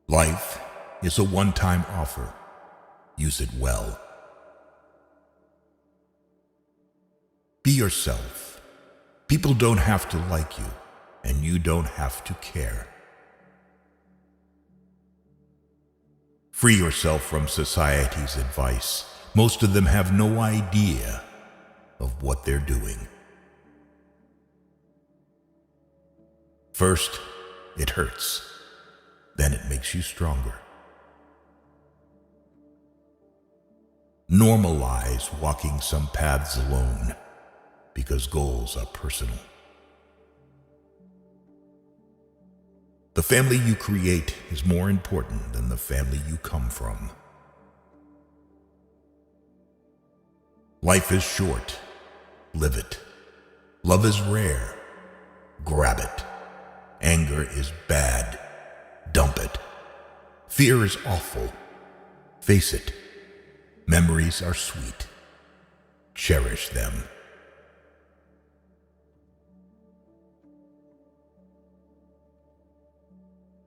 Life is a one-time offer. Use it well. Be yourself. People don't have to like you, and you don't have to care. Free yourself from society's advice. Most of them have no idea of what they're doing. First, it hurts. Then it makes you stronger. Normalize walking some paths alone, because goals are personal. The family you create is more important than the family you come from. Life is short. Live it. Love is rare. Grab it. Anger is bad. Dump it. Fear is awful. Face it. Memories are sweet. Cherish them.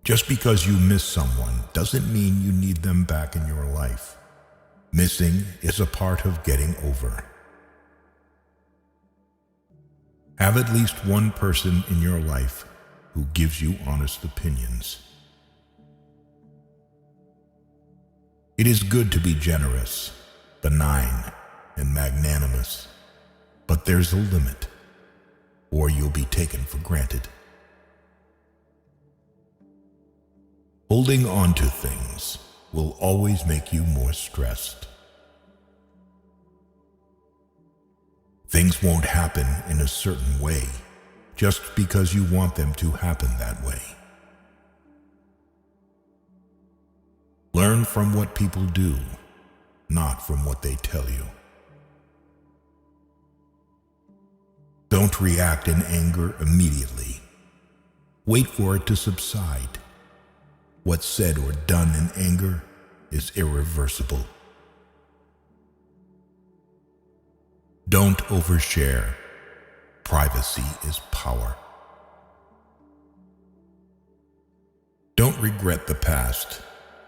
Just because you miss someone doesn't mean you need them back in your life. Missing is a part of getting over. Have at least one person in your life who gives you honest opinions. It is good to be generous, benign, and magnanimous, but there's a limit, or you'll be taken for granted. Holding on to things will always make you more stressed. Things won't happen in a certain way just because you want them to happen that way. Learn from what people do, not from what they tell you. Don't react in anger immediately. Wait for it to subside. What's said or done in anger is irreversible. Don't overshare. Privacy is power. Don't regret the past,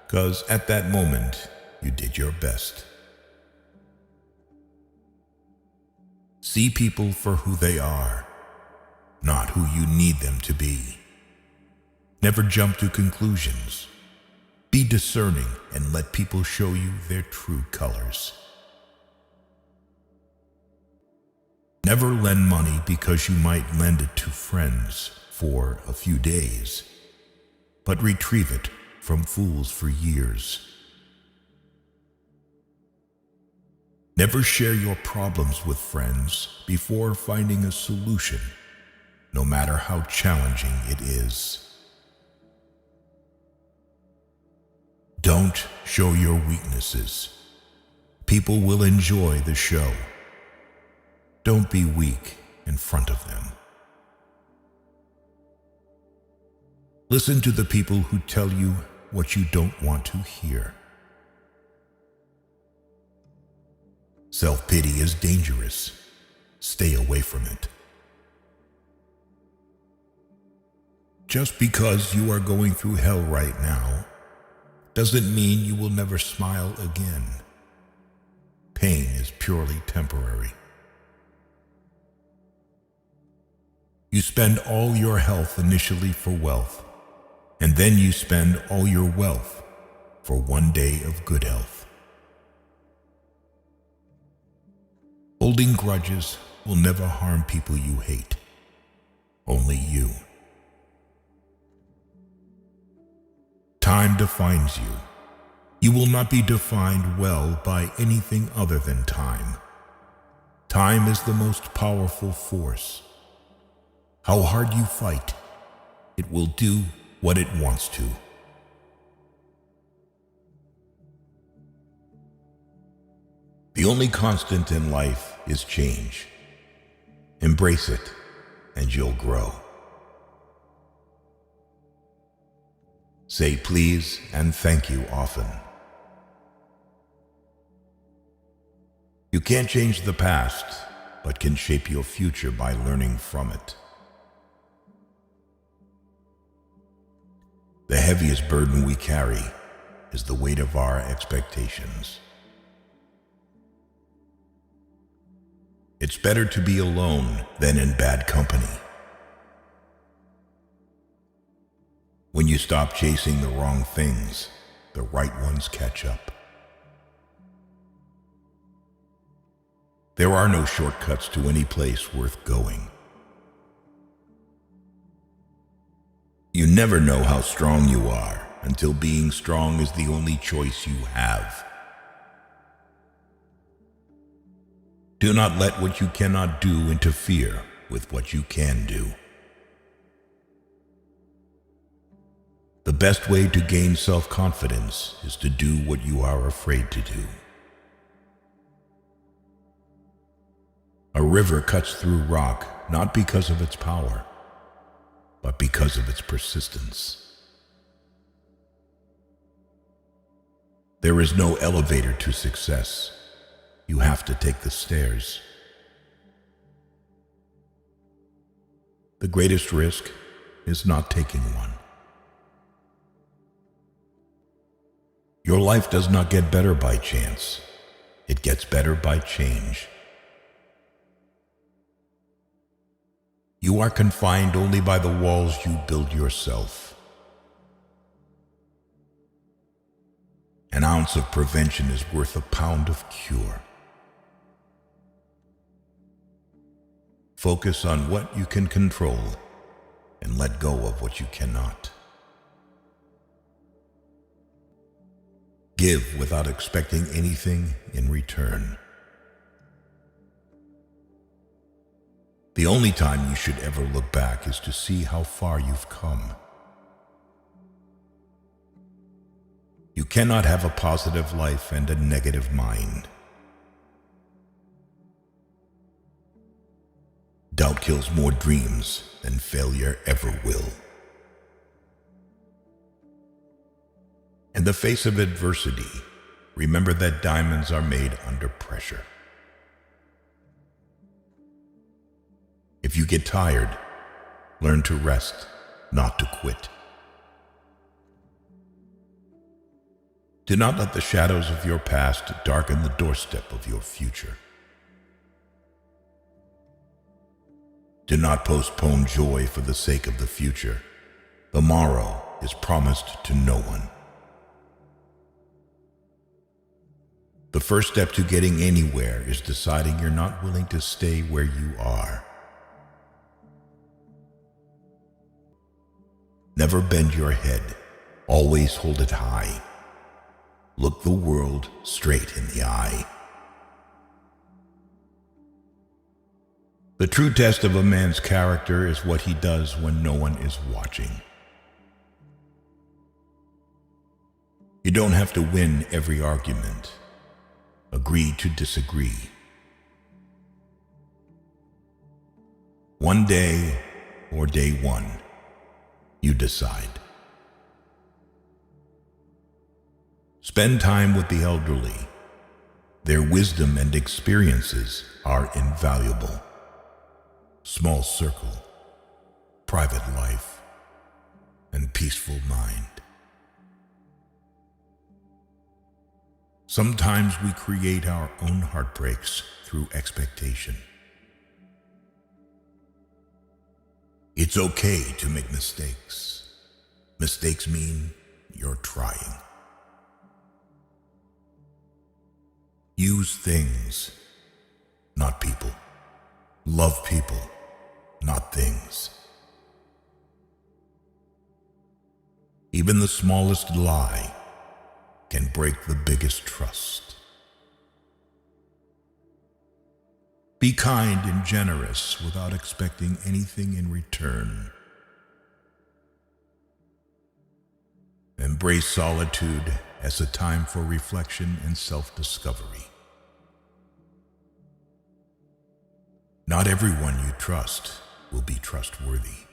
because at that moment, you did your best. See people for who they are, not who you need them to be. Never jump to conclusions. Be discerning and let people show you their true colors. Never lend money because you might lend it to friends for a few days, but retrieve it from fools for years. Never share your problems with friends before finding a solution, no matter how challenging it is. Don't show your weaknesses. People will enjoy the show. Don't be weak in front of them. Listen to the people who tell you what you don't want to hear. Self-pity is dangerous. Stay away from it. Just because you are going through hell right now doesn't mean you will never smile again. Pain is purely temporary. You spend all your health initially for wealth, and then you spend all your wealth for one day of good health. Holding grudges will never harm people you hate, only you. Time defines you. You will not be defined well by anything other than time. Time is the most powerful force. How hard you fight, it will do what it wants to. The only constant in life is change. Embrace it, and you'll grow. Say please and thank you often. You can't change the past, but can shape your future by learning from it. The heaviest burden we carry is the weight of our expectations. It's better to be alone than in bad company. When you stop chasing the wrong things, the right ones catch up. There are no shortcuts to any place worth going. You never know how strong you are until being strong is the only choice you have. Do not let what you cannot do interfere with what you can do. The best way to gain self-confidence is to do what you are afraid to do. A river cuts through rock not because of its power, but because of its persistence. There is no elevator to success. You have to take the stairs. The greatest risk is not taking one. Your life does not get better by chance. It gets better by change. You are confined only by the walls you build yourself. An ounce of prevention is worth a pound of cure. Focus on what you can control and let go of what you cannot. Give without expecting anything in return. The only time you should ever look back is to see how far you've come. You cannot have a positive life and a negative mind. Doubt kills more dreams than failure ever will. In the face of adversity, remember that diamonds are made under pressure. If you get tired, learn to rest, not to quit. Do not let the shadows of your past darken the doorstep of your future. Do not postpone joy for the sake of the future. The morrow is promised to no one. The first step to getting anywhere is deciding you're not willing to stay where you are. Never bend your head. Always hold it high. Look the world straight in the eye. The true test of a man's character is what he does when no one is watching. You don't have to win every argument. Agree to disagree. One day or day one, you decide. Spend time with the elderly. Their wisdom and experiences are invaluable. Small circle, private life, and peaceful mind. Sometimes we create our own heartbreaks through expectation. It's okay to make mistakes. Mistakes mean you're trying. Use things, not people. Love people, not things. Even the smallest lie can break the biggest trust. Be kind and generous without expecting anything in return. Embrace solitude as a time for reflection and self-discovery. Not everyone you trust will be trustworthy.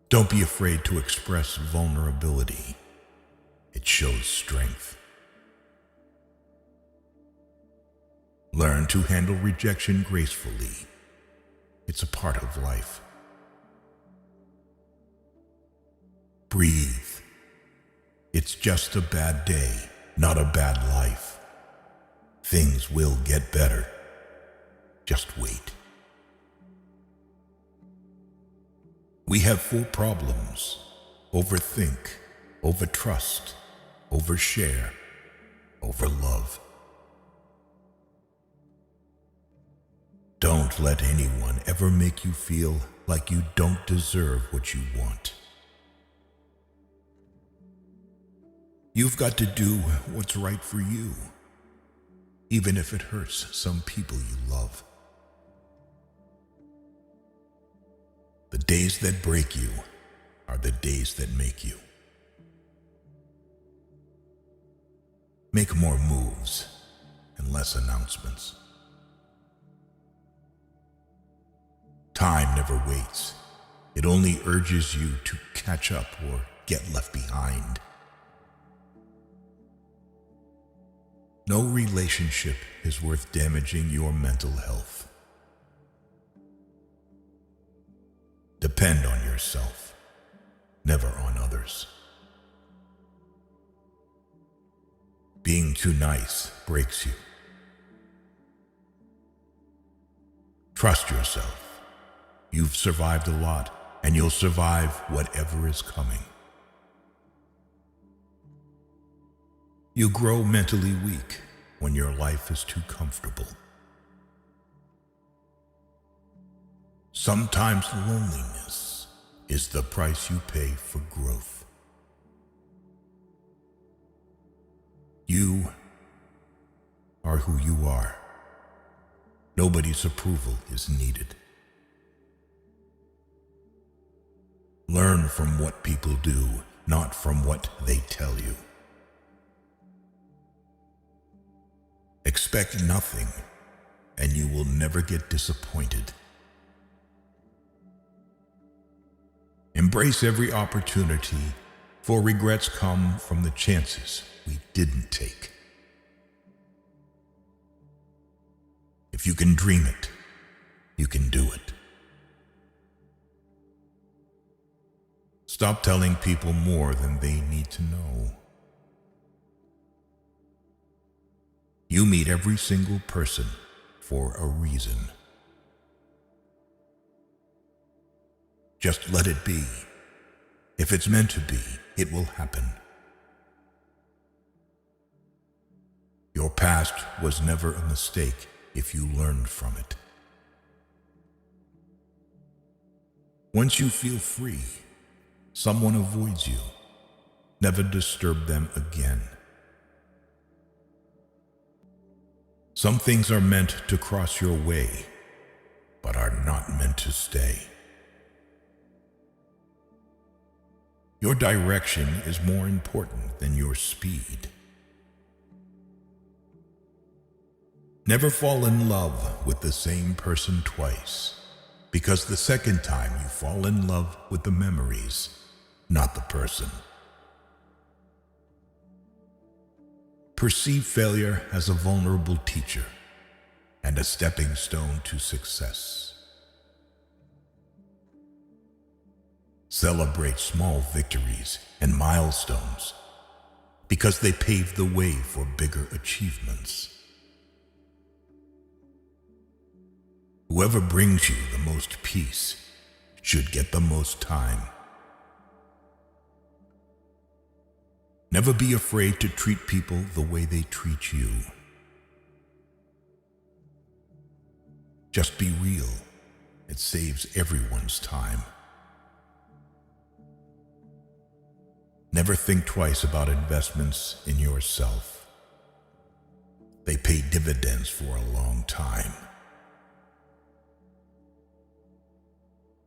Don't be afraid to express vulnerability. It shows strength. Learn to handle rejection gracefully. It's a part of life. Breathe. It's just a bad day, not a bad life. Things will get better. Just wait. We have 4 problems: overthink, overtrust, overshare, overlove. Don't let anyone ever make you feel like you don't deserve what you want. You've got to do what's right for you, even if it hurts some people you love. The days that break you are the days that make you. Make more moves and less announcements. Time never waits. It only urges you to catch up or get left behind. No relationship is worth damaging your mental health. Depend on yourself, never on others. Being too nice breaks you. Trust yourself. You've survived a lot, and you'll survive whatever is coming. You grow mentally weak when your life is too comfortable. Sometimes loneliness is the price you pay for growth. You are who you are. Nobody's approval is needed. Learn from what people do, not from what they tell you. Expect nothing, and you will never get disappointed. Embrace every opportunity, for regrets come from the chances we didn't take. If you can dream it, you can do it. Stop telling people more than they need to know. You meet every single person for a reason. Just let it be. If it's meant to be, it will happen. Your past was never a mistake if you learned from it. Once you feel free, someone avoids you. Never disturb them again. Some things are meant to cross your way, but are not meant to stay. Your direction is more important than your speed. Never fall in love with the same person twice, because the second time you fall in love with the memories, not the person. Perceive failure as a vulnerable teacher and a stepping stone to success. Celebrate small victories and milestones because they pave the way for bigger achievements. Whoever brings you the most peace should get the most time. Never be afraid to treat people the way they treat you. Just be real. It saves everyone's time. Never think twice about investments in yourself. They pay dividends for a long time.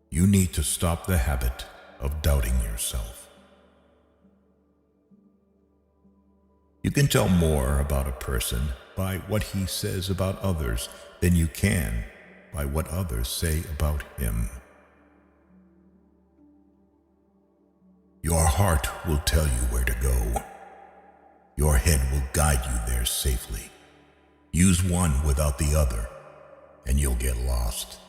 You need to stop the habit of doubting yourself. You can tell more about a person by what he says about others than you can by what others say about him. Your heart will tell you where to go. Your head will guide you there safely. Use one without the other, and you'll get lost.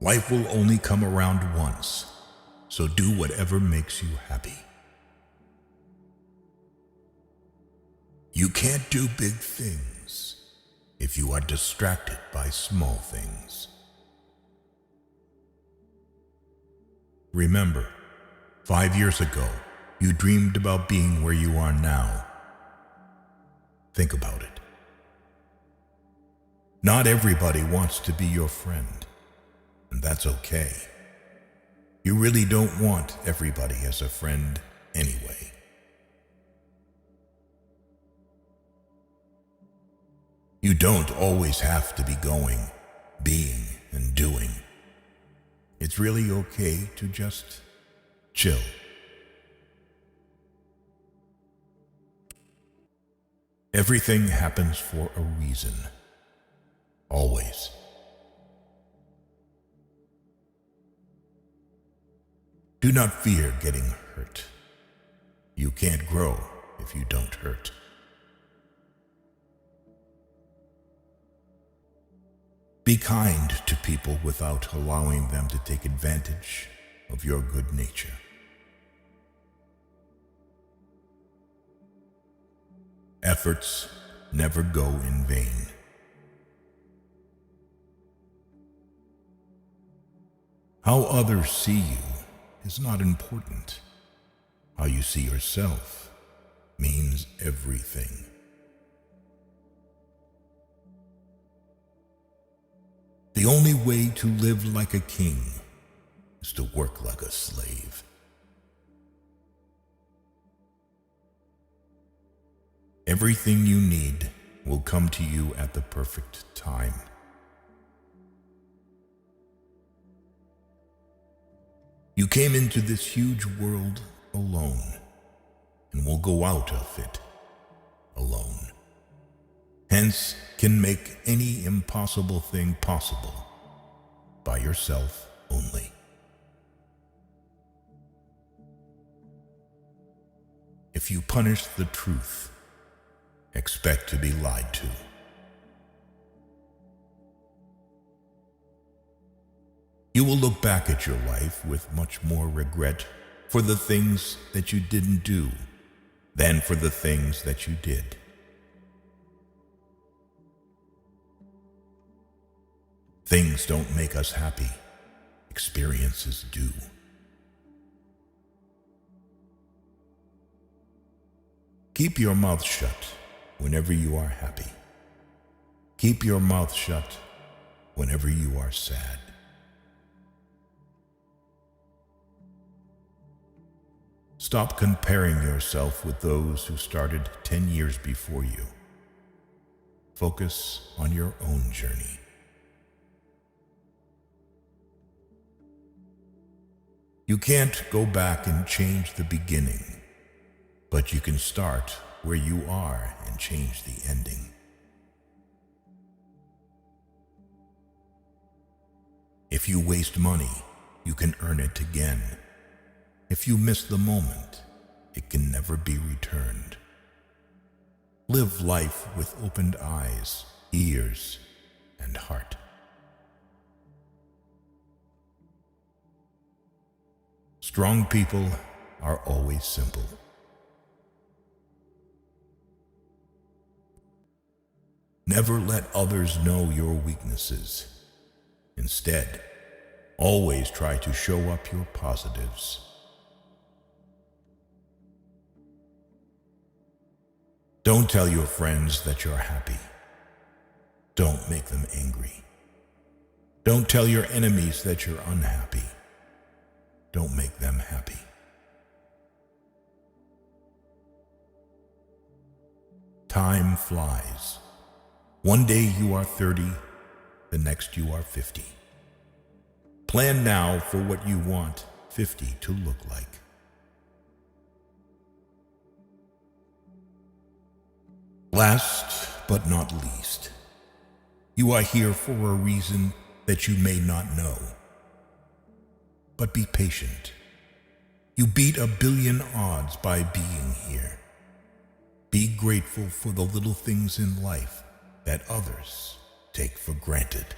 Life will only come around once, so do whatever makes you happy. You can't do big things if you are distracted by small things. Remember, 5 years ago, you dreamed about being where you are now. Think about it. Not everybody wants to be your friend, and that's okay. You really don't want everybody as a friend anyway. You don't always have to be going, being, and doing. It's really okay to just chill. Everything happens for a reason. Always. Do not fear getting hurt. You can't grow if you don't hurt. Be kind to people without allowing them to take advantage of your good nature. Efforts never go in vain. How others see you is not important. How you see yourself means everything. The only way to live like a king is to work like a slave. Everything you need will come to you at the perfect time. You came into this huge world alone and will go out of it alone. Hence, can make any impossible thing possible by yourself only. If you punish the truth, expect to be lied to. You will look back at your life with much more regret for the things that you didn't do than for the things that you did. Things don't make us happy. Experiences do. Keep your mouth shut whenever you are happy. Keep your mouth shut whenever you are sad. Stop comparing yourself with those who started 10 years before you. Focus on your own journey. You can't go back and change the beginning, but you can start where you are and change the ending. If you waste money, you can earn it again. If you miss the moment, it can never be returned. Live life with opened eyes, ears, and heart. Strong people are always simple. Never let others know your weaknesses. Instead, always try to show up your positives. Don't tell your friends that you're happy. Don't make them angry. Don't tell your enemies that you're unhappy. Don't make them happy. Time flies. One day you are 30, the next you are 50. Plan now for what you want 50 to look like. Last but not least, you are here for a reason that you may not know. But be patient. You beat 1,000,000,000 odds by being here. Be grateful for the little things in life that others take for granted.